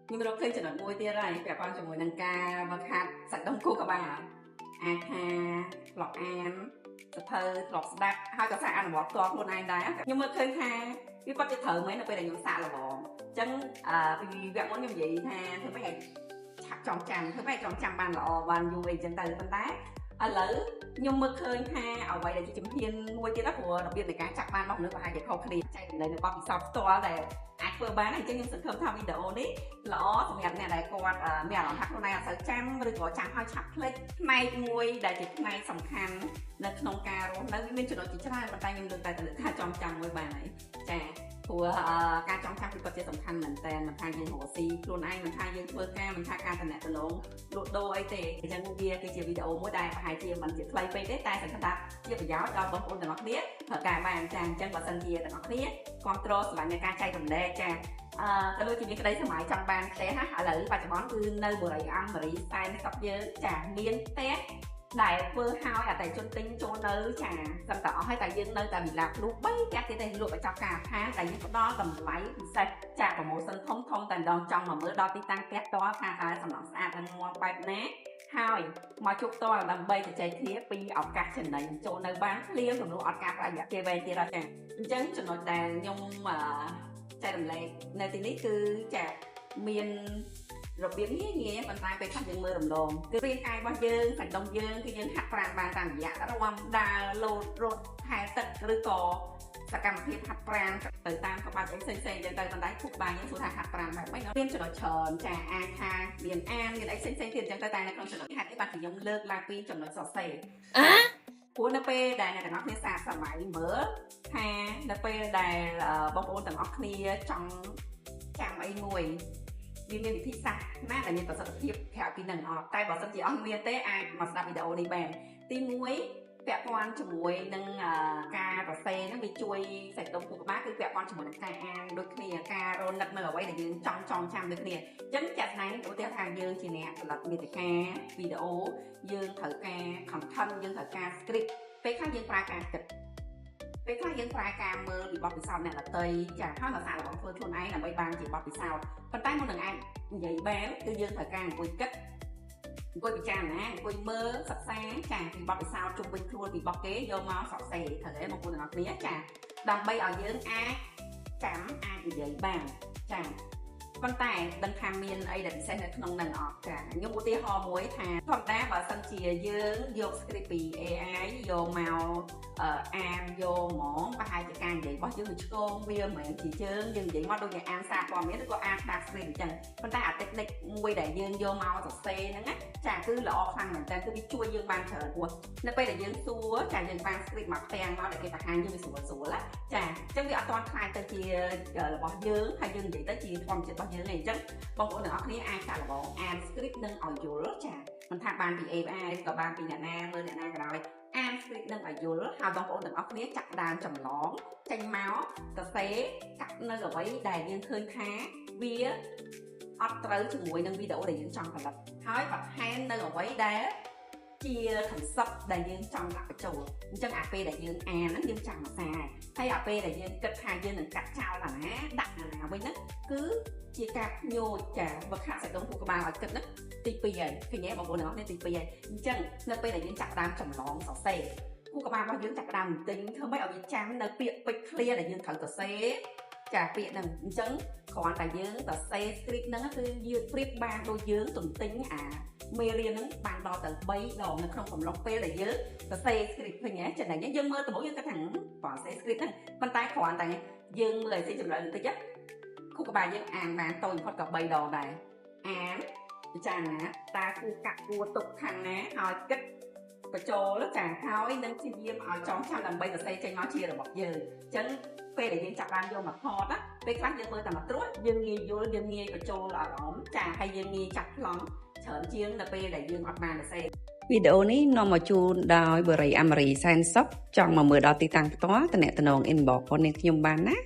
nhưng màเราเคยចំណុចមួយទៀតហើយពាក់ព័ន្ធជាមួយនឹងការបង្ហាត់សាច់ដុំខួរក្បាលអាចថាធ្លាប់អានសភៅធ្លាប់ស្ដាប់ហើយក៏សាកអនុវត្តផ្ទាល់ខ្លួនឯងដែរខ្ញុំមើលឃើញថាវាពិតជាត្រូវមែននៅពេលដែលខ្ញុំសាកល្បងអញ្ចឹងពីវគ្គមុនខ្ញុំនិយាយថាធ្វើម៉េចឲ្យឆាប់ចងចាំធ្វើម៉េចឲ្យចងចាំបានល្អបានយូរអីចឹងទៅប៉ុន្តែឥឡូវខ្ញុំមើលឃើញថាអ្វីដែលជាជំហានមួយទៀតព្រោះរបៀបនៃការចាប់បានរបស់មនុស្សប្រហែលជាខុសគ្នាចែកនៅបទពិសោធន៍ផ្ទាល់ដែលអាចធ្វើបានអញ្ចឹងខ្ញុំសង្ឃឹមថាវីដេអូនេះល្អសម្រាប់អ្នកដែលគាត់មានអារម្មណ៍ថាខ្លួនឯងអត់សូវចាំឬក៏ចាំឲ្យឆាប់ភ្លេចផ្នែកមួយដែលជាផ្នែកសំខាន់នៅក្នុងការរស់នៅវាមានចំណុចជាច្រើនប៉ុន្តែខ្ញុំលើកតែលើកថាចងចាំមួយបានហើយចាព្រោះការចងចាំគឺពិតជាសំខាន់មែនតើមិនថាយើងរកស៊ីខ្លួនឯងមិនថាយើងធ្វើការមិនថាការតំណែងលក់ដូរអីទេអញ្ចឹងវាគឺជាវីដេអូមួយដែលប្រហែលជាមិនជាខ្លីពេកទេតែសង្ឃឹមថាជាប្រយោជន៍ដល់បងប្អូនទាំងអស់គ្នាធ្វើការបានចាអញ្ចឹងបើសិនជាទាំងអស់គ្នាគ្រប់គ្រងស្រឡាញ់នៃការចែករំលែកចាទៅលើជំនាញក្តីសម័យចង់បានផ្ទះណាឥឡូវបច្ចុប្បន្នគឺនៅបរិយាអាំបរិយាតែស្រុកយើងចាមានផ្ទះដែលធ្វើឲ្យអតិថិជនទិញចូលនៅចាសឹមតែអស់ហើយតែយើងនៅតែវិឡាលូ3ផ្ទះទៀតទេលក់បញ្ចប់ការខាងដែលយើងផ្ដល់តម្លៃពិសេសចាប្រម៉ូសិនធំតែម្ដងចង់មកមើលដល់ទីតាំងផ្ទះតថាតើសំណង់ស្អាតនិងមាំបែបណាហើយមកជួបតដើម្បីជជែកគ្នាពីឱកាសចំណេញចូលនៅបានភ្លាមចំនួនអត់ការប្រយ័ត្នគេវែងទៀតហើយចាអញ្ចឹងចំណុចដែលខ្ញុំចែករំលែកនៅទីនេះគឺចាមានរបៀបងាយប៉ុន្តែពេលខ្លះយើងមើលរំលងគឺរាងកាយរបស់យើងសាច់ដុំយើងគឺយើងហាត់ប្រាណបានតាមរយៈរាំដើរលោតរត់ហែលទឹកឬក៏សកម្មភាពហាត់ប្រាណទៅតាមក្បាច់អីផ្សេងៗចឹងទៅប៉ុន្តែខួរក្បាលយើងសួរថាហាត់ប្រាណបែបម៉េចមានចំណុចច្រើនចាអាចថាមានមានអីផ្សេងៗទៀតចឹងទៅតែនៅក្នុងចំណុចហាត់នេះបាទខ្ញុំលើកឡើងពីចំណុចសរសេរព្រោះនៅពេលដែលអ្នកទាំងអស់គ្នាសាកសម័យមើលថានៅពេលដែលបងប្អូនទាំងអស់គ្នាចង់ចាំអីមួយវាមានវិធីសាស្ត្រណាដែលមានប្រសិទ្ធភាពក្រៅពីនឹងអត់តែបើសិនជាអស់មានទេអាចមកស្ដាប់វីដេអូនេះបានទី1ពាក់ព័ន្ធជាមួយនឹងការសរសេរហ្នឹងវាជួយសាច់ដុំខួរក្បាលគឺពាក់ព័ន្ធជាមួយនឹងការអានដូចគ្នាការរលឹកនៅអ្វីដែលយើងចង់ចាំដូចគ្នាអញ្ចឹងចាក់ស្ដែងឧទាហរណ៍ថាយើងជាអ្នកផលិតមាតិកាវីដេអូយើងត្រូវការ content យើងត្រូវការ script ពេលខ្លះយើងប្រើការគិតពេលខ្លះយើងប្រើការមើលពីបទពិសោធន៍អ្នកដទៃចាហើយមកសាកល្បងធ្វើខ្លួនឯងដើម្បីបានជាបទពិសោធន៍ប៉ុន្តែមុននឹងអាចនិយាយបានគឺយើងត្រូវការអង្គុយគិតអង្គុយពិចារណាអង្គុយមើលសិក្សាចាពីបទពិសោធន៍ជុំវិញខ្លួនពីបទគេយកមកសរសេរត្រូវទេបងប្អូនទាំងអស់គ្នាចាដើម្បីឲ្យយើងអាចចាំអាចនិយាយបានចាប៉ុន្តែដឹងថាមានអីដែលពិសេសនៅក្នុងនឹងអត់ចាខ្ញុំឧទាហរណ៍មួយថាធម្មតាបើសិនជាយើងយក script ពី AI យកមកអានយកហ្មងប្រហែលជាការនិយាយរបស់យើងវាឆ្កងវាមិនមែនជាយើងនិយាយមកដូចជាអានសារព័ត៌មានឬក៏អានតាម script អញ្ចឹងប៉ុន្តែអា technique មួយដែលយើងយកមកសរសេរហ្នឹងណាចាគឺល្អខ្លាំងមែនតើគឺវាជួយយើងបានច្រើនព្រោះនៅពេលដែលយើងសួរចាយើងបាន script មកផ្ទាំងមកដែលគេបង្ហាញយើងវាស្រួលចាអញ្ចឹងវាអត់ទាន់ខ្លាយទៅជារបស់យើងហើយយើងនិយាយទៅជាធម្មជាតិរបស់យើងឯងអញ្ចឹងបងប្អូនទាំងអស់គ្នាអាចសាកល្បងអាន script នឹងឲ្យយល់ចាមិនថាបានពី AI ក៏បានពីអ្នកណាមើលអ្នកណាក៏ដោយអាន script នឹងឲ្យយល់ហើយបងប្អូនទាំងអស់គ្នាចាក់ដើមចម្លងចេញមកសរសេរកាត់នៅអ្វីដែលយើងឃើញថាវាអត់ត្រូវជាមួយនឹងវីដេអូដែលយើងចង់ផលិតហើយបន្ថែមនៅអ្វីដែលជា concept ដែលយើងចង់ដាក់បញ្ចូលអញ្ចឹងអាពេលដែលយើងអានហ្នឹងយើងចាំមកសារហើយអាពេលដែលយើងគិតថាយើងនឹងកាត់ចោលអាណាដាក់អាណាវិញហ្នឹងគឺជាការភ្ញោចចាវឹកហាត់សាច់ដុំខួរក្បាលឲ្យគិតហ្នឹងទី2ហើយឃើញទេបងប្អូនទាំងអស់គ្នាទី2ហើយអញ្ចឹងនៅពេលដែលយើងចាប់ដើមចម្លងសរសេរខួរក្បាលរបស់យើងចាប់ដើមទិញធ្វើម៉េចឲ្យវាចាំនៅពាក្យពេចន៍ clear ដែលយើងត្រូវសរសេរចាពាក្យហ្នឹងអញ្ចឹងគ្រាន់តែយើងសរសេរ script ហ្នឹងគឺយើងប្រៀបបានដូចយើងទន្ទិញអាមេរៀនហ្នឹងបានដល់ទៅ3ដងនៅក្នុងកំឡុងពេលដែលយើងសរសេរ script ឃើញទេចំណេញយើងមើលដំបូងយើងគិតថាបើសរសេរ script ហ្នឹងប៉ុន្តែគ្រាន់តែយើងមើលឲ្យស៊ីចម្រើនបន្តិចខួរក្បាលយើងអានបានតូចបំផុតក៏3ដងដែរអានពិចារណាតើគួរកាត់គួរទុកខាងណាឲ្យគិតបញ្ចូលចាហើយនឹងព្យាយាមឲ្យចងចាំដើម្បីសរសេរចេញមកជារបស់យើងអញ្ចឹងពេលដែលយើងចាប់បានយកមកថតណាពេលខ្លះយើងមើលតែមកត្រួតយើងងាយយល់យើងងាយបញ្ចូលអារម្មណ៍ចាហើយយើងងាយចាប់ប្លង់ច្រើនជាងនៅពេលដែលយើងអត់បានសរសេរវីដេអូនេះនាំមកជូនដោយបរិយាអាមេរីសែនសុខចង់មកមើលដល់ទីតាំងផ្ទាល់តំណែង inbox របស់នាងខ្ញុំបានណា